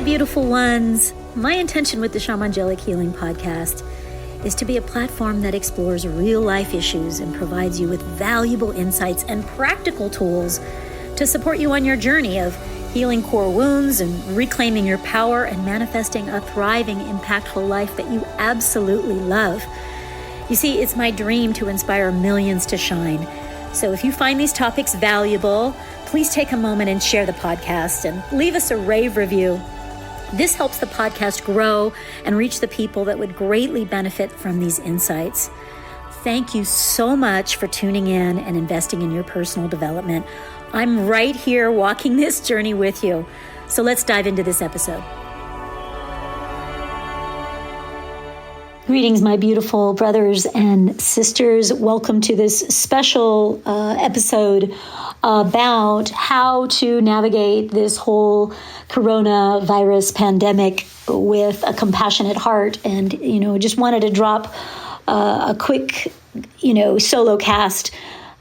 beautiful ones. My intention with the Shamangelic Healing podcast is to be a platform that explores real-life issues and provides you with valuable insights and practical tools to support you on your journey of healing core wounds and reclaiming your power and manifesting a thriving, impactful life that you absolutely love. You see, it's my dream to inspire millions to shine. So if you find these topics valuable, please take a moment and share the podcast and leave us a rave review. This helps the podcast grow and reach the people that would greatly benefit from these insights. Thank you so much for tuning in and investing in your personal development. I'm right here walking this journey with you. So let's dive into this episode. Greetings, my beautiful brothers and sisters. Welcome to this special episode about how to navigate this whole coronavirus pandemic with a compassionate heart. And, just wanted to drop a quick, solo cast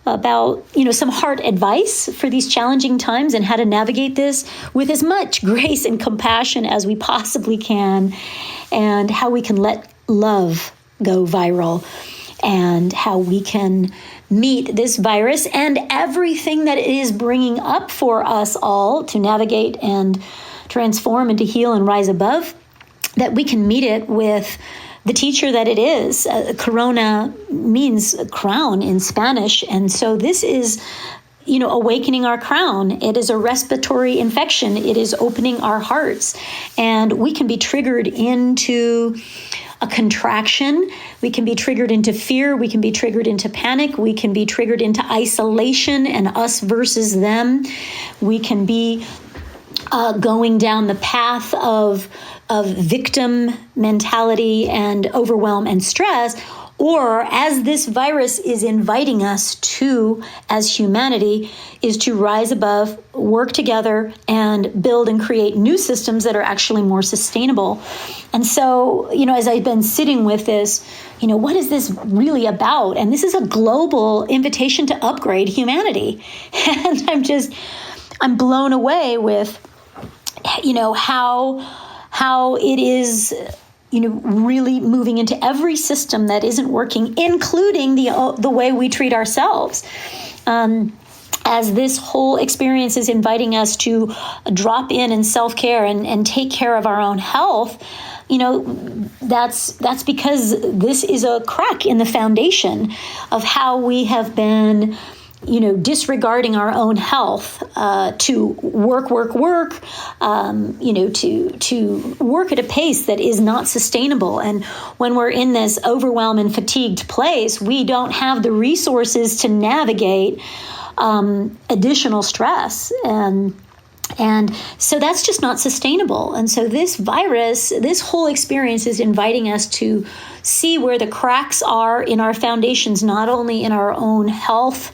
about, some heart advice for these challenging times and how to navigate this with as much grace and compassion as we possibly can, and how we can let love go viral, and how we can meet this virus and everything that it is bringing up for us all to navigate and transform and to heal and rise above, that we can meet it with the teacher that it is. Corona means crown in Spanish. And so this is, awakening our crown. It is a respiratory infection. It is opening our hearts. And we can be triggered into a contraction. We can be triggered into fear. We can be triggered into panic. We can be triggered into isolation and us versus them. We can be going down the path of victim mentality and overwhelm and stress, or as this virus is inviting us to, as humanity, is to rise above, work together, and build and create new systems that are actually more sustainable. And so, as I've been sitting with this, what is this really about? And this is a global invitation to upgrade humanity. And I'm blown away with, how it is, really moving into every system that isn't working, including the way we treat ourselves. As this whole experience is inviting us to drop in and self-care and take care of our own health, that's because this is a crack in the foundation of how we have been disregarding our own health to work, to work at a pace that is not sustainable. And when we're in this overwhelmed and fatigued place, we don't have the resources to navigate additional stress. And so that's just not sustainable. And so this virus, this whole experience is inviting us to see where the cracks are in our foundations, not only in our own health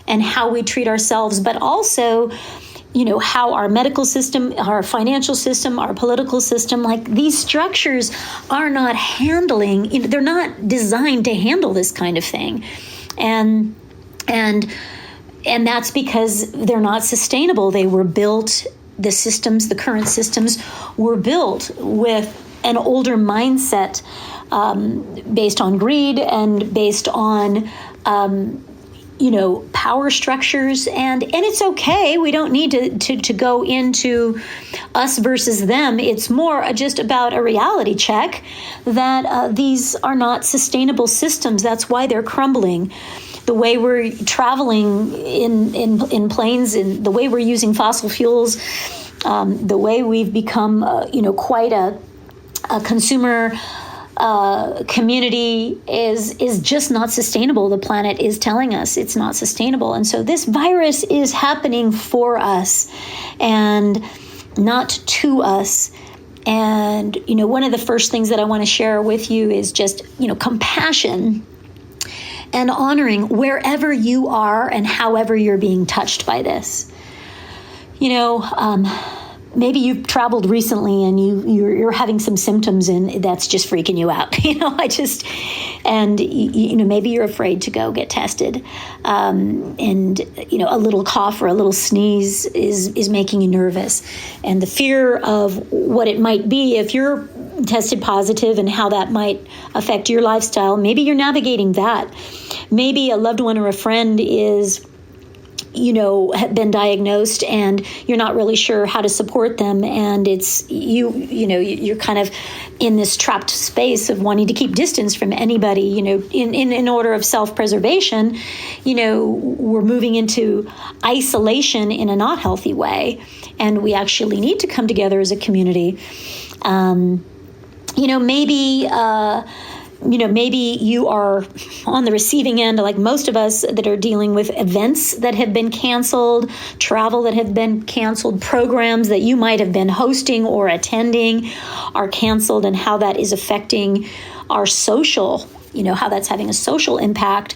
and how we treat ourselves, but also, how our medical system, our financial system, our political system, like these structures are not handling, they're not designed to handle this kind of thing. And that's because they're not sustainable. They were built, the current systems were built with an older mindset, based on greed and based on, power structures, and it's okay. We don't need to go into us versus them. It's more just about a reality check that these are not sustainable systems. That's why they're crumbling. The way we're traveling in planes, and the way we're using fossil fuels, the way we've become, quite a consumer community is just not sustainable. The planet is telling us it's not sustainable. And so this virus is happening for us and not to us. And, one of the first things that I want to share with you is just, compassion and honoring wherever you are and however you're being touched by this. maybe you've traveled recently and you're having some symptoms and that's just freaking you out. Maybe you're afraid to go get tested. And a little cough or a little sneeze is making you nervous. And the fear of what it might be if you're tested positive and how that might affect your lifestyle, maybe you're navigating that. Maybe a loved one or a friend is been diagnosed and you're not really sure how to support them, and it's you're kind of in this trapped space of wanting to keep distance from anybody, in order of self-preservation. We're moving into isolation in a not healthy way, and we actually need to come together as a community. Maybe you are on the receiving end, like most of us that are dealing with events that have been canceled, travel that have been canceled, programs that you might have been hosting or attending are canceled, and how that is affecting our social, how that's having a social impact,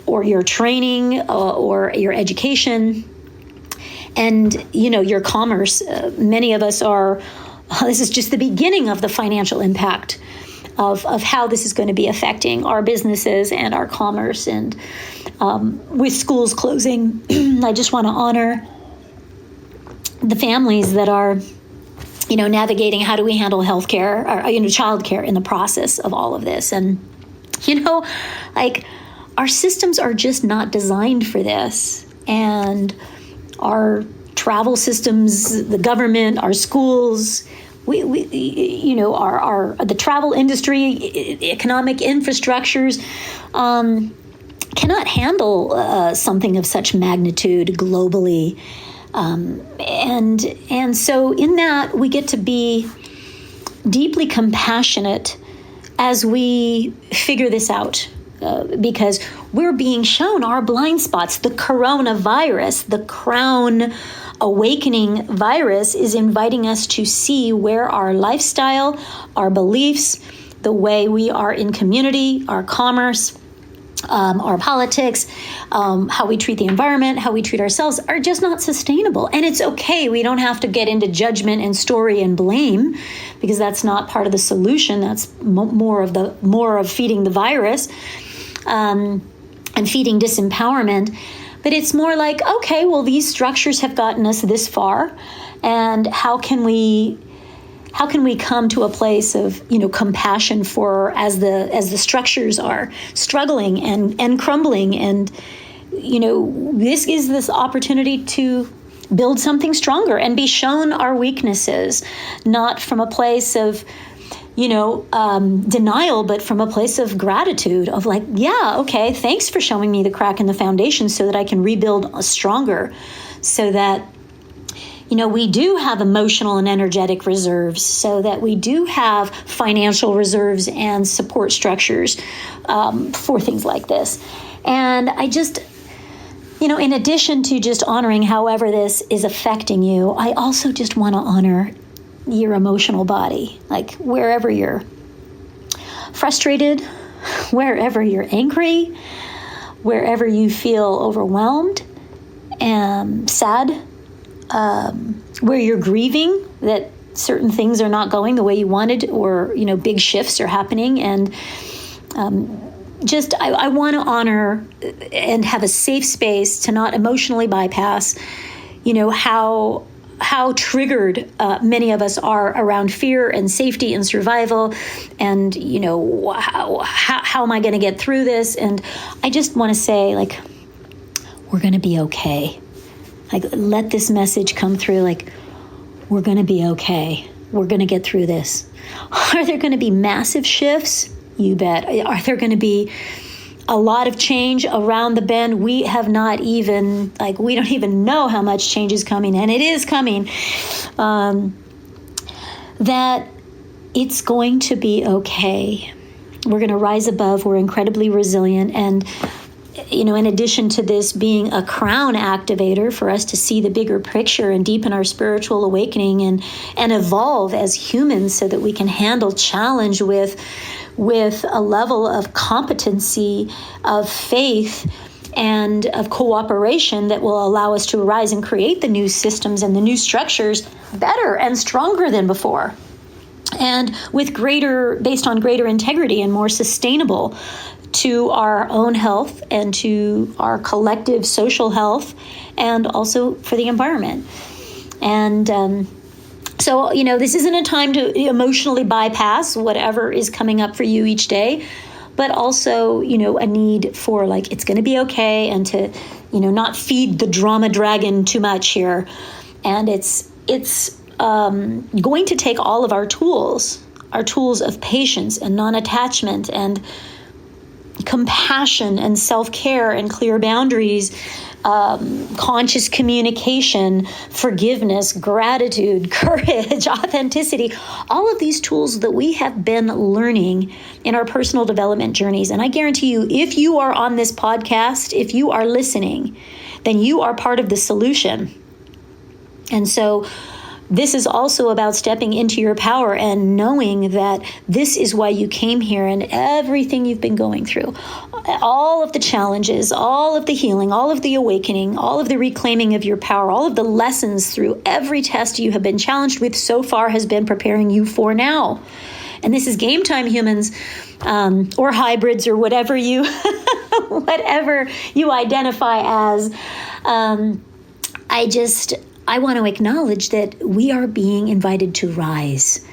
or your training or your education and, your commerce. Many of us this is just the beginning of the financial impact of how this is going to be affecting our businesses and our commerce. And with schools closing, I just want to honor the families that are, navigating how do we handle healthcare or, childcare in the process of all of this. And, our systems are just not designed for this. And our travel systems, the government, our schools, the travel industry, economic infrastructures cannot handle something of such magnitude globally, and so in that we get to be deeply compassionate as we figure this out. Because we're being shown our blind spots. The coronavirus, the crown awakening virus, is inviting us to see where our lifestyle, our beliefs, the way we are in community, our commerce, our politics, how we treat the environment, how we treat ourselves are just not sustainable. And it's okay. We don't have to get into judgment and story and blame, because that's not part of the solution. That's more of feeding the virus. And feeding disempowerment. But it's more like, okay, well, these structures have gotten us this far, and how can we come to a place of compassion for as the structures are struggling and crumbling, and this is this opportunity to build something stronger and be shown our weaknesses, not from a place of denial, but from a place of gratitude of like, yeah, okay, thanks for showing me the crack in the foundation so that I can rebuild stronger, so that, we do have emotional and energetic reserves, so that we do have financial reserves and support structures for things like this. And I just, in addition to just honoring however this is affecting you, I also just want to honor your emotional body, like wherever you're frustrated, wherever you're angry, wherever you feel overwhelmed and sad, where you're grieving that certain things are not going the way you wanted, or big shifts are happening. And I want to honor and have a safe space to not emotionally bypass how triggered many of us are around fear and safety and survival, and how am I going to get through this? And I just want to say, like, we're going to be okay. Like, let this message come through, like, we're going to be okay. We're going to get through this. Are there going to be massive shifts? You bet. Are there going to be a lot of change around the bend? We have not even, we don't even know how much change is coming, and it is coming. That it's going to be okay. We're going to rise above. We're incredibly resilient. And, in addition to this being a crown activator for us to see the bigger picture and deepen our spiritual awakening and evolve as humans so that we can handle challenge with a level of competency, of faith, and of cooperation that will allow us to arise and create the new systems and the new structures better and stronger than before, and based on greater integrity and more sustainable to our own health and to our collective social health, and also for the environment. And so, this isn't a time to emotionally bypass whatever is coming up for you each day, but also, a need for it's going to be okay, and to, not feed the drama dragon too much here. And it's going to take all of our tools of patience and non-attachment and compassion and self-care and clear boundaries, conscious communication, forgiveness, gratitude, courage, authenticity, all of these tools that we have been learning in our personal development journeys. And I guarantee you, if you are on this podcast, if you are listening, then you are part of the solution. And so this is also about stepping into your power and knowing that this is why you came here, and everything you've been going through, all of the challenges, all of the healing, all of the awakening, all of the reclaiming of your power, all of the lessons through every test you have been challenged with so far has been preparing you for now. And this is game time, humans, or hybrids, or whatever you identify as. I want to acknowledge that we are being invited to rise.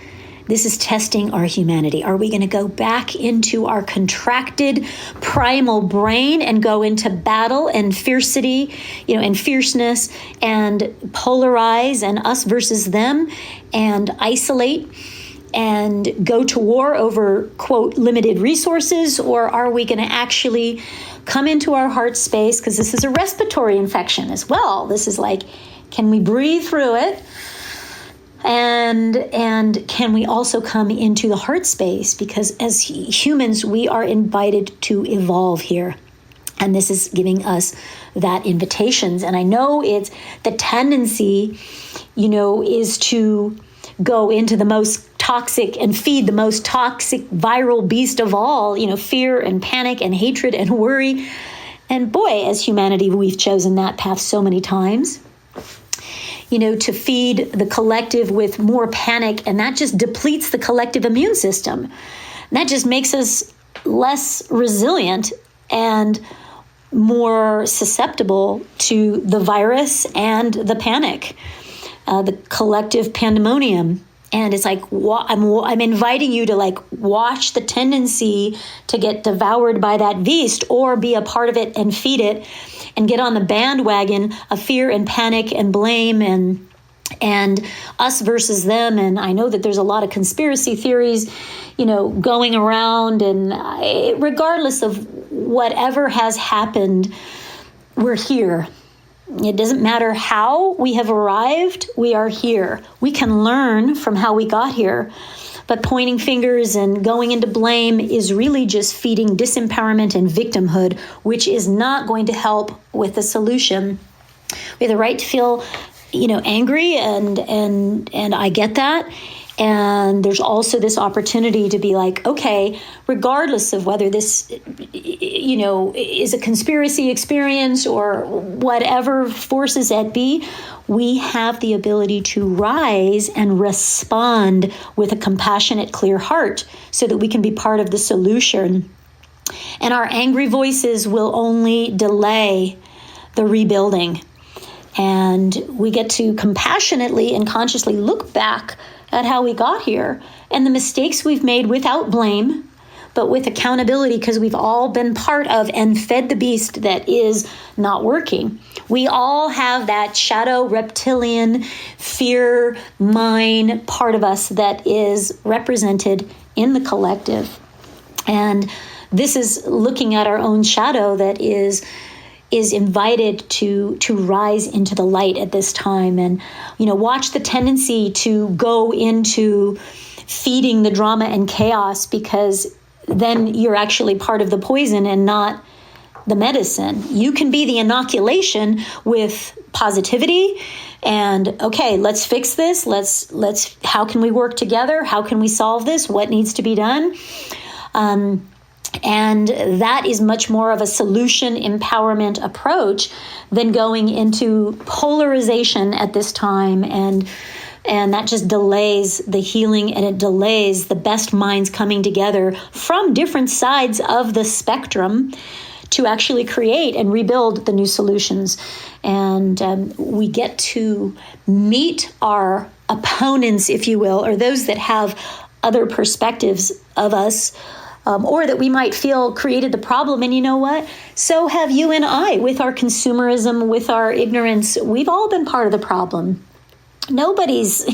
This is testing our humanity. Are we going to go back into our contracted primal brain and go into battle and fiercity, and fierceness, and polarize, and us versus them, and isolate, and go to war over, quote, limited resources? Or are we going to actually come into our heart space? Because this is a respiratory infection as well. This is can we breathe through it? And can we also come into the heart space? Because as humans, we are invited to evolve here. And this is giving us that invitations. And I know it's the tendency, is to go into the most toxic and feed the most toxic viral beast of all, fear and panic and hatred and worry. And boy, as humanity, we've chosen that path so many times. To feed the collective with more panic, and that just depletes the collective immune system. And that just makes us less resilient and more susceptible to the virus and the panic, the collective pandemonium. And it's I'm inviting you to watch the tendency to get devoured by that beast, or be a part of it and feed it, and get on the bandwagon of fear and panic and blame and us versus them. And I know that there's a lot of conspiracy theories, going around, and regardless of whatever has happened, we're here. It doesn't matter how we have arrived, we are here. We can learn from how we got here, but pointing fingers and going into blame is really just feeding disempowerment and victimhood, which is not going to help with the solution. We have the right to feel, angry, and I get that. And there's also this opportunity to be okay, regardless of whether this, is a conspiracy experience or whatever forces at be, we have the ability to rise and respond with a compassionate, clear heart so that we can be part of the solution. And our angry voices will only delay the rebuilding. And we get to compassionately and consciously look back at how we got here and the mistakes we've made without blame, but with accountability, because we've all been part of and fed the beast that is not working. We all have that shadow reptilian fear mine part of us that is represented in the collective. And this is looking at our own shadow that is invited to rise into the light at this time. And, watch the tendency to go into feeding the drama and chaos, because then you're actually part of the poison and not the medicine. You can be the inoculation with positivity and, okay, let's fix this. How can we work together? How can we solve this? What needs to be done? And that is much more of a solution empowerment approach than going into polarization at this time. And that just delays the healing, and it delays the best minds coming together from different sides of the spectrum to actually create and rebuild the new solutions. And we get to meet our opponents, if you will, or those that have other perspectives of us, or that we might feel created the problem. And you know what? So have you and I with our consumerism, with our ignorance. We've all been part of the problem. Nobody is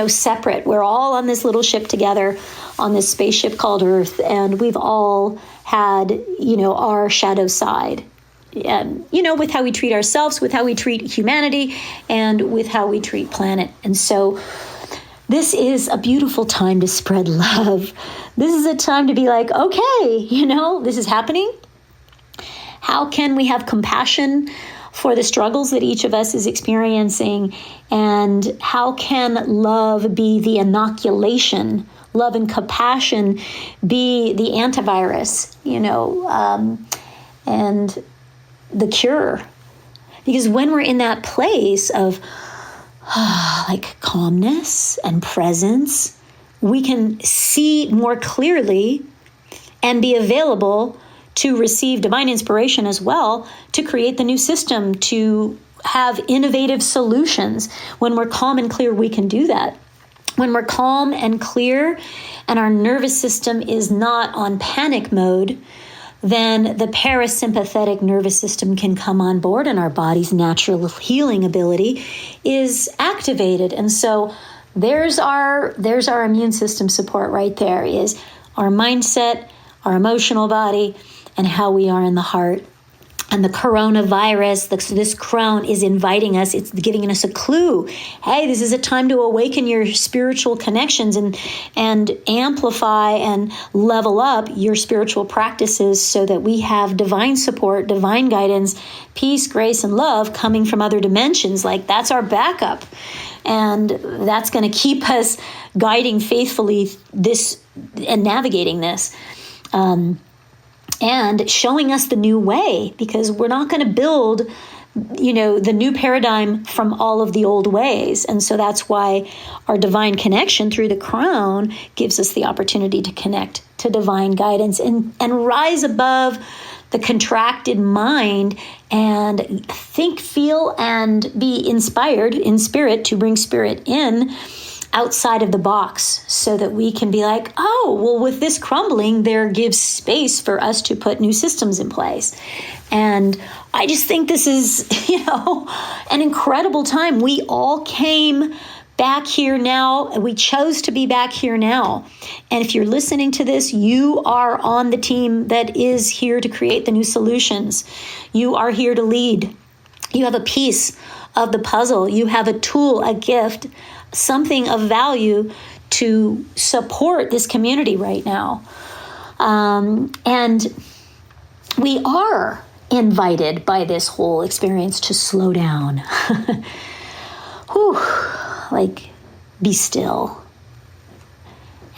separate. We're all on this little ship together on this spaceship called Earth, and we've all had, our shadow side. And, with how we treat ourselves, with how we treat humanity, and with how we treat planet. And so this is a beautiful time to spread love. This is a time to be like, okay, this is happening. How can we have compassion for the struggles that each of us is experiencing? And how can love be the inoculation? Love and compassion be the antivirus, and the cure? Because when we're in that place of like calmness and presence, we can see more clearly and be available to receive divine inspiration as well, to create the new system, to have innovative solutions. When we're calm and clear, we can do that. When we're calm and clear and our nervous system is not on panic mode, then the parasympathetic nervous system can come on board and our body's natural healing ability is activated. And so there's our immune system support right there, is our mindset, our emotional body, and how we are in the heart. And the coronavirus, this crown is inviting us. It's giving us a clue. Hey, this is a time to awaken your spiritual connections and amplify and level up your spiritual practices so that we have divine support, divine guidance, peace, grace, and love coming from other dimensions. Like, that's our backup. And that's going to keep us guiding faithfully this and navigating this. And showing us the new way, because we're not going to build, the new paradigm from all of the old ways. And so that's why our divine connection through the crown gives us the opportunity to connect to divine guidance and rise above the contracted mind and think, feel, and be inspired in spirit to bring spirit in outside of the box, so that we can be like, oh, well, with this crumbling, there gives space for us to put new systems in place. And I just think this is, an incredible time. We all came back here now. We chose to be back here now. And if you're listening to this, you are on the team that is here to create the new solutions. You are here to lead. You have a piece of the puzzle. You have a tool, a gift, something of value to support this community right now. And we are invited by this whole experience to slow down. Whew, be still.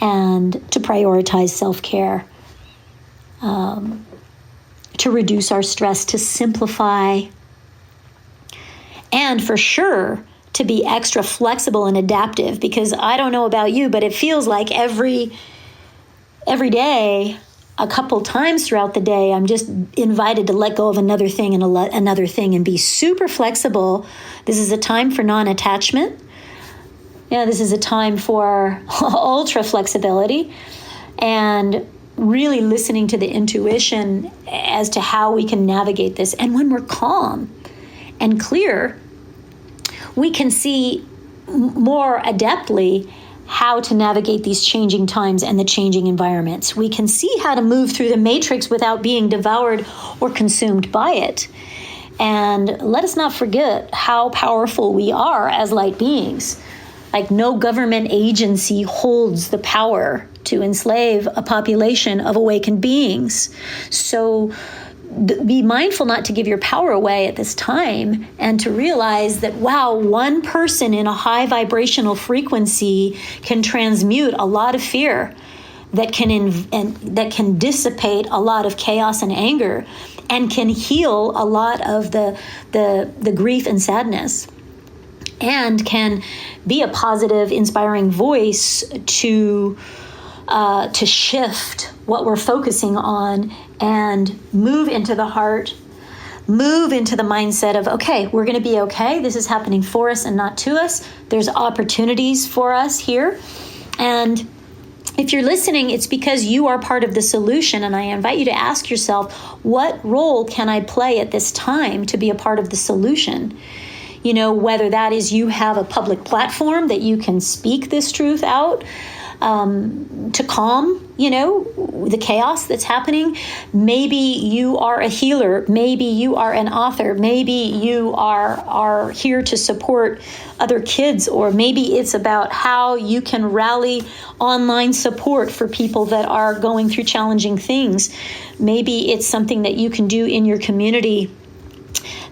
And to prioritize self-care. To reduce our stress, to simplify. And for sure, to be extra flexible and adaptive, because I don't know about you, but it feels like every day, a couple times throughout the day, I'm just invited to let go of another thing and another thing and be super flexible. This is a time for non-attachment. This is a time for ultra flexibility and really listening to the intuition as to how we can navigate this. And when we're calm and clear, we can see more adeptly how to navigate these changing times and the changing environments. We can see how to move through the matrix without being devoured or consumed by it. And let us not forget how powerful we are as light beings. Like, no government agency holds the power to enslave a population of awakened beings. So be mindful not to give your power away at this time, and to realize that, wow, one person in a high vibrational frequency can transmute a lot of fear, that can dissipate a lot of chaos and anger, and can heal a lot of the grief and sadness, and can be a positive, inspiring voice to shift what we're focusing on and move into the heart, move into the mindset of, okay, we're going to be okay. This is happening for us and not to us. There's opportunities for us here. And if you're listening, it's because you are part of the solution. And I invite you to ask yourself, what role can I play at this time to be a part of the solution? You know, whether that is you have a public platform that you can speak this truth out, to calm, the chaos that's happening. Maybe you are a healer. Maybe you are an author. Maybe you are here to support other kids, or maybe it's about how you can rally online support for people that are going through challenging things. Maybe it's something that you can do in your community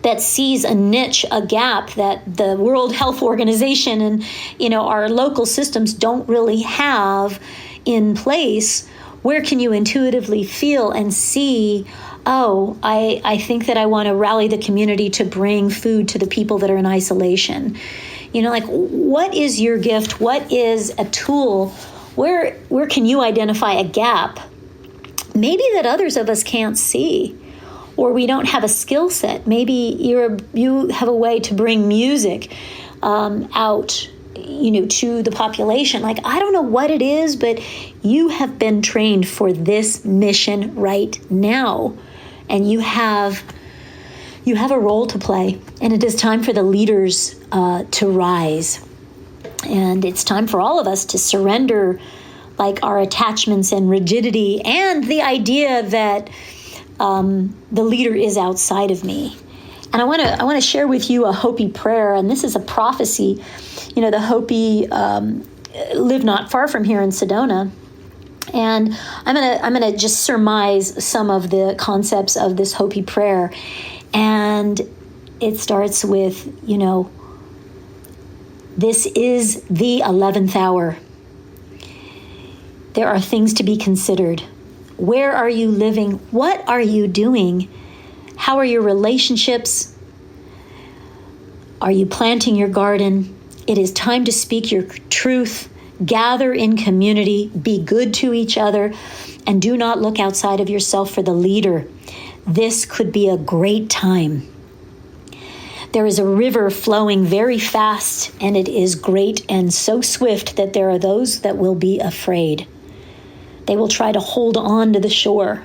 that sees a niche, a gap that the World Health Organization and, our local systems don't really have in place. Where can you intuitively feel and see, oh, I think that I want to rally the community to bring food to the people that are in isolation? What is your gift? What is a tool? Where can you identify a gap? Maybe that others of us can't see. Or we don't have a skill set. Maybe you have a way to bring music out, to the population. I don't know what it is, but you have been trained for this mission right now, and you have a role to play. And it is time for the leaders to rise, and it's time for all of us to surrender, our attachments and rigidity, and the idea that the leader is outside of me. And I want to share with you a Hopi prayer, and this is a prophecy. The Hopi live not far from here in Sedona, and I'm gonna just surmise some of the concepts of this Hopi prayer, and it starts with, this is the 11th hour. There are things to be considered. Where are you living? What are you doing? How are your relationships? Are you planting your garden? It is time to speak your truth. Gather in community. Be good to each other. And do not look outside of yourself for the leader. This could be a great time. There is a river flowing very fast, and it is great and so swift that there are those that will be afraid. They will try to hold on to the shore.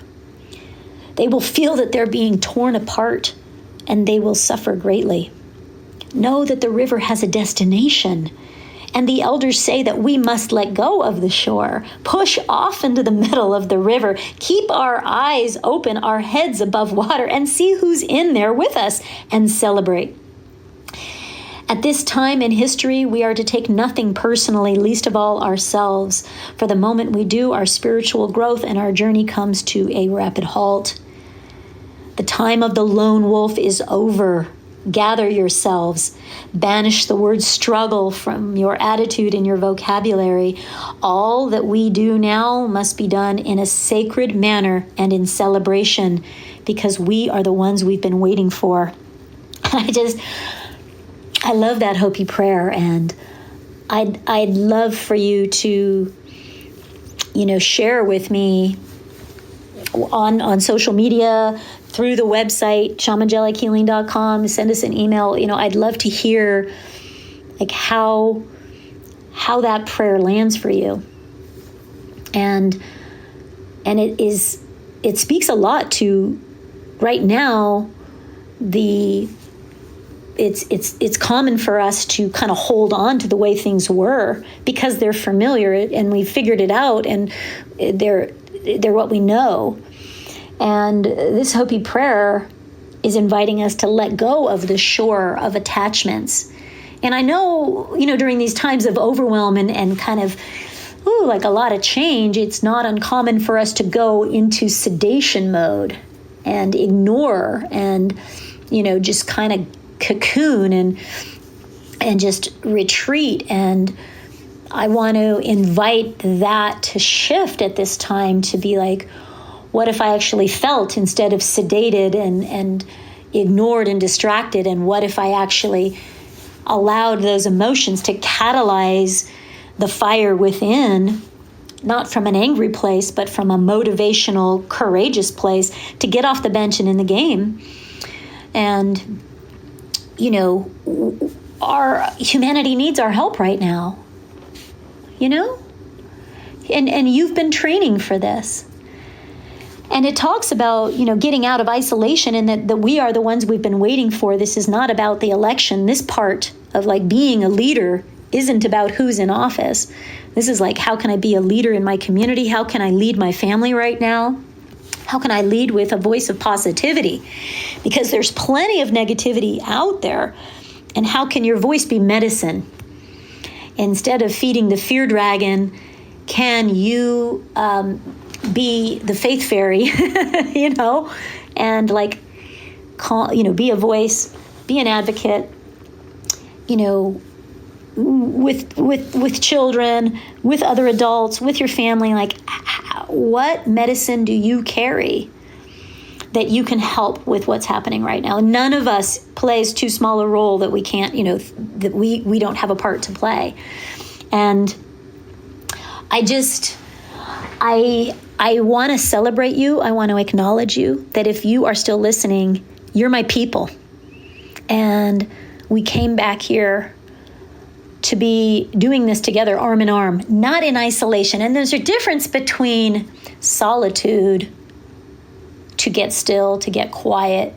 They will feel that they're being torn apart, and they will suffer greatly. Know that the river has a destination, and the elders say that we must let go of the shore, push off into the middle of the river, keep our eyes open, our heads above water, and see who's in there with us, and celebrate. At this time in history, we are to take nothing personally, least of all ourselves. For the moment we do, our spiritual growth and our journey comes to a rapid halt. The time of the lone wolf is over. Gather yourselves. Banish the word struggle from your attitude and your vocabulary. All that we do now must be done in a sacred manner and in celebration, because we are the ones we've been waiting for. I love that Hopi prayer, and I'd love for you to, share with me on social media, through the website, shamangelichealing.com, send us an email. I'd love to hear how that prayer lands for you. And it speaks a lot to right now it's common for us to kind of hold on to the way things were because they're familiar and we figured it out and they're what we know. And this Hopi prayer is inviting us to let go of the shore of attachments. And I know, during these times of overwhelm and kind of, a lot of change, it's not uncommon for us to go into sedation mode and ignore and, just kind of cocoon and just retreat. And I want to invite that to shift at this time, to be like, what if I actually felt instead of sedated and ignored and distracted? And what if I actually allowed those emotions to catalyze the fire within, not from an angry place, but from a motivational, courageous place, to get off the bench and in the game? And, our humanity needs our help right now, and you've been training for this. And it talks about, getting out of isolation, and that we are the ones we've been waiting for. This is not about the election. This part of like being a leader isn't about who's in office. This is like, how can I be a leader in my community? How can I lead my family right now? How can I lead with a voice of positivity? Because there's plenty of negativity out there. And how can your voice be medicine? Instead of feeding the fear dragon, can you be the faith fairy, and like, be a voice, be an advocate, with children, with other adults, with your family? Like, what medicine do you carry that you can help with what's happening right now? None of us plays too small a role that we can't, that we don't have a part to play. And I want to celebrate you. I want to acknowledge you, that if you are still listening, you're my people. And we came back here to be doing this together, arm in arm, not in isolation. And there's a difference between solitude, to get still, to get quiet,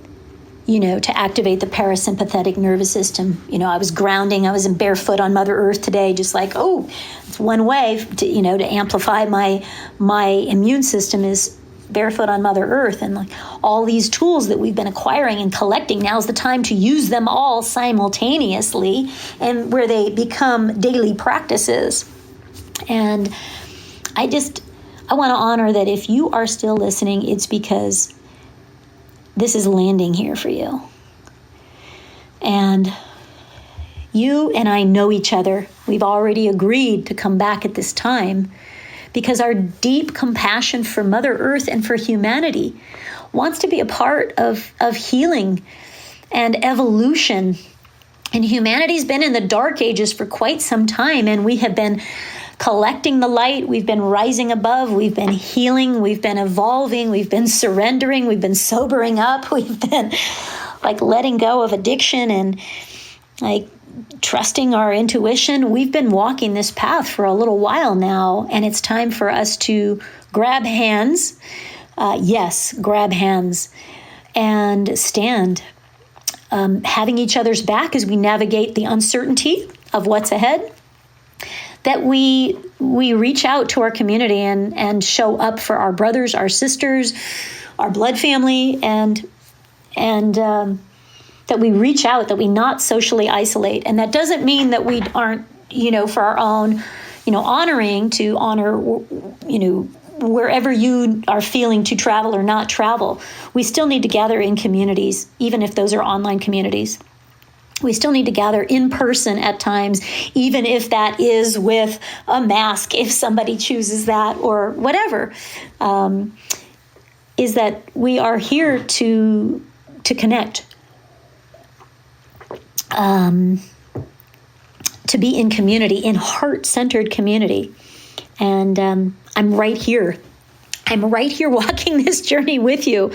to activate the parasympathetic nervous system. I was grounding, I was in barefoot on Mother Earth today, just like, it's one way to amplify my immune system is barefoot on Mother Earth. And like all these tools that we've been acquiring and collecting, now's the time to use them all simultaneously, and where they become daily practices. And I want to honor that if you are still listening, it's because this is landing here for you. And you and I know each other. We've already agreed to come back at this time because our deep compassion for Mother Earth and for humanity wants to be a part of healing and evolution. And humanity's been in the dark ages for quite some time, and we have been collecting the light. We've been rising above. We've been healing. We've been evolving. We've been surrendering. We've been sobering up. We've been like letting go of addiction and like trusting our intuition. We've been walking this path for a little while now, and it's time for us to grab hands. Yes, grab hands and stand, having each other's back as we navigate the uncertainty of what's ahead. That we reach out to our community and show up for our brothers, our sisters, our blood family, and that we reach out, that we not socially isolate. And that doesn't mean that we aren't, for our own, honoring, to honor, wherever you are feeling to travel or not travel. We still need to gather in communities, even if those are online communities. We still need to gather in person at times, even if that is with a mask, if somebody chooses that or whatever, is that we are here to connect, to be in community, in heart-centered community. And I'm right here. I'm right here walking this journey with you.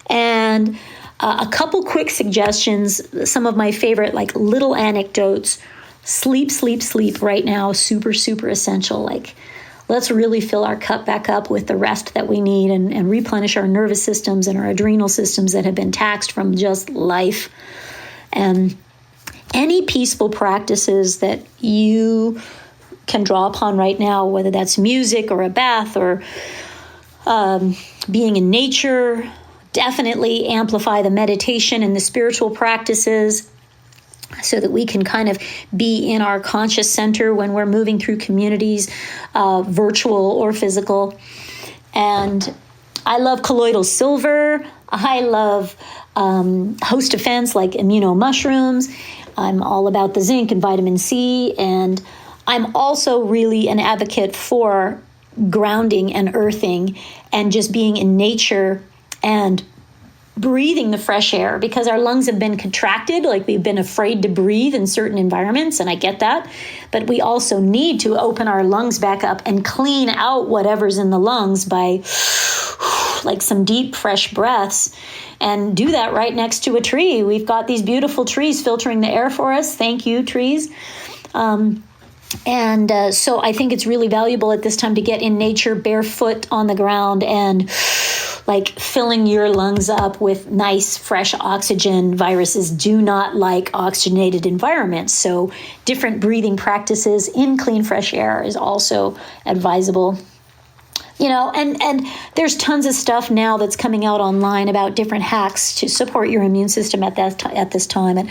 And a couple quick suggestions, some of my favorite, like little anecdotes. Sleep, sleep, sleep right now, super, super essential. Like, let's really fill our cup back up with the rest that we need and replenish our nervous systems and our adrenal systems that have been taxed from just life. And any peaceful practices that you can draw upon right now, whether that's music or a bath or being in nature, definitely amplify the meditation and the spiritual practices so that we can kind of be in our conscious center when we're moving through communities, virtual or physical. And I love colloidal silver, I love host defense like immunomushrooms. I'm all about the zinc and vitamin C. And I'm also really an advocate for grounding and earthing and just being in nature and breathing the fresh air, because our lungs have been contracted, like we've been afraid to breathe in certain environments, and I get that. But we also need to open our lungs back up and clean out whatever's in the lungs by like some deep, fresh breaths, and do that right next to a tree. We've got these beautiful trees filtering the air for us. Thank you, trees. So I think it's really valuable at this time to get in nature, barefoot on the ground, and like filling your lungs up with nice, fresh oxygen. Viruses do not like oxygenated environments. So different breathing practices in clean, fresh air is also advisable. And there's tons of stuff now that's coming out online about different hacks to support your immune system at this time. And,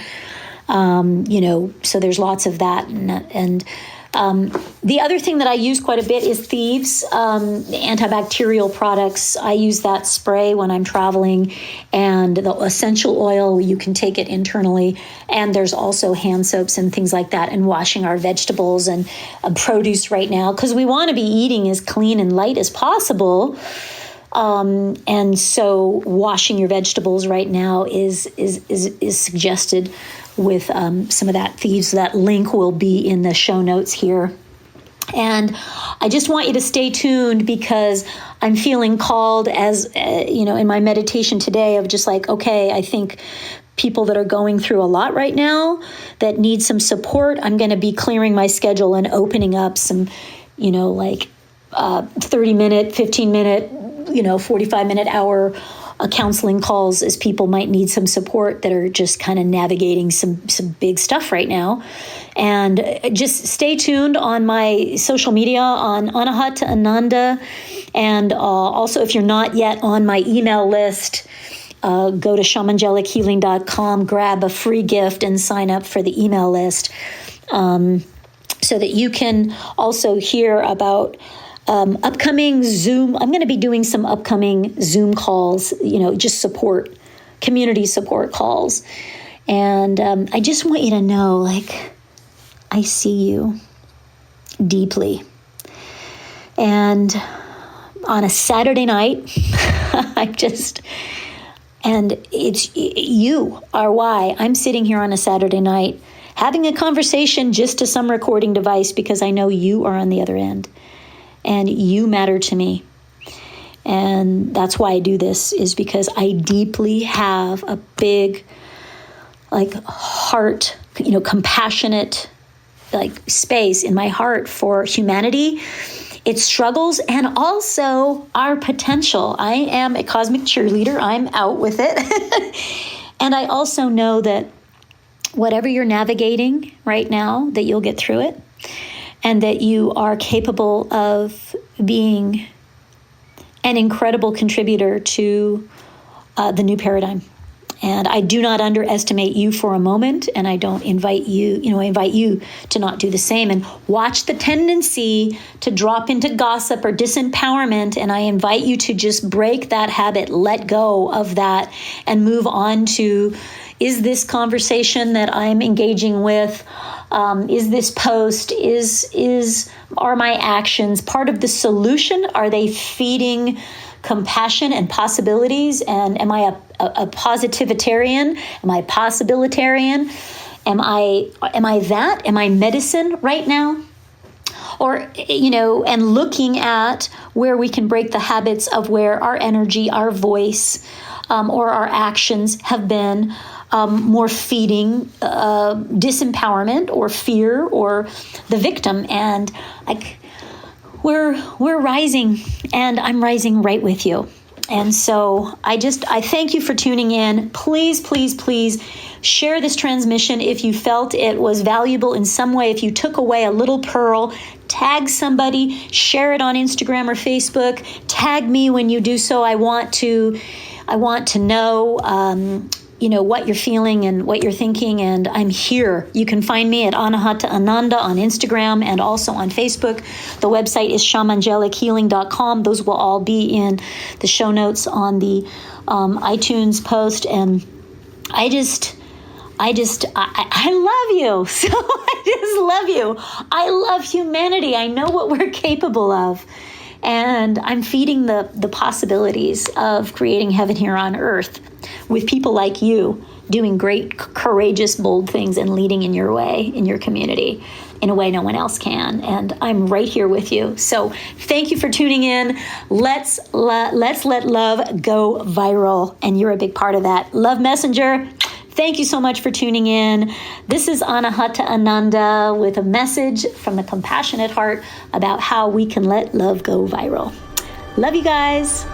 so there's lots of that. And the other thing that I use quite a bit is Thieves, antibacterial products. I use that spray when I'm traveling, and the essential oil, you can take it internally. And there's also hand soaps and things like that, and washing our vegetables and produce right now, because we want to be eating as clean and light as possible. And so washing your vegetables right now is suggested with some of that Thieves. That link will be in the show notes here. And I just want you to stay tuned, because I'm feeling called, as in my meditation today, of just like, okay, I think people that are going through a lot right now that need some support, I'm going to be clearing my schedule and opening up some, 30-minute, 15-minute, 45-minute hour counseling calls, as people might need some support that are just kind of navigating some big stuff right now. And just stay tuned on my social media on Anahata Ananda. And also, if you're not yet on my email list, go to shamangelichealing.com, grab a free gift, and sign up for the email list, so that you can also hear about upcoming Zoom. I'm going to be doing some upcoming Zoom calls, just community support calls. And I just want you to know, I see you deeply. And on a Saturday night, you are why I'm sitting here on a Saturday night having a conversation just to some recording device, because I know you are on the other end. And you matter to me. And that's why I do this, is because I deeply have a big, heart, compassionate, space in my heart for humanity, its struggles, and also our potential. I am a cosmic cheerleader. I'm out with it. And I also know that whatever you're navigating right now, that you'll get through it. And that you are capable of being an incredible contributor to the new paradigm. And I do not underestimate you for a moment, and I don't invite you, I invite you to not do the same, and watch the tendency to drop into gossip or disempowerment. And I invite you to just break that habit, let go of that, and move on to, is this conversation that I'm engaging with, is this post, are my actions part of the solution? Are they feeding compassion and possibilities? And am I a positivitarian? Am I possibilitarian? Am I that? Am I medicine right now? Or, and looking at where we can break the habits of where our energy, our voice, or our actions have been more feeding disempowerment or fear or the victim. And we're rising, and I'm rising right with you. And so I thank you for tuning in. Please, please, please share this transmission if you felt it was valuable in some way. If you took away a little pearl, tag somebody, share it on Instagram or Facebook. Tag me when you do so. I want to know what you're feeling and what you're thinking, and I'm here. You can find me at Anahata Ananda on Instagram and also on Facebook. The website is shamangelichealing.com. Those will all be in the show notes on the iTunes post. And I love you. So I just love you. I love humanity. I know what we're capable of. And I'm feeding the possibilities of creating heaven here on earth with people like you doing great, courageous, bold things and leading in your way, in your community, in a way no one else can. And I'm right here with you. So thank you for tuning in. Let's let love go viral. And you're a big part of that. Love Messenger. Thank you so much for tuning in. This is Anahata Ananda with a message from the compassionate heart about how we can let love go viral. Love you guys.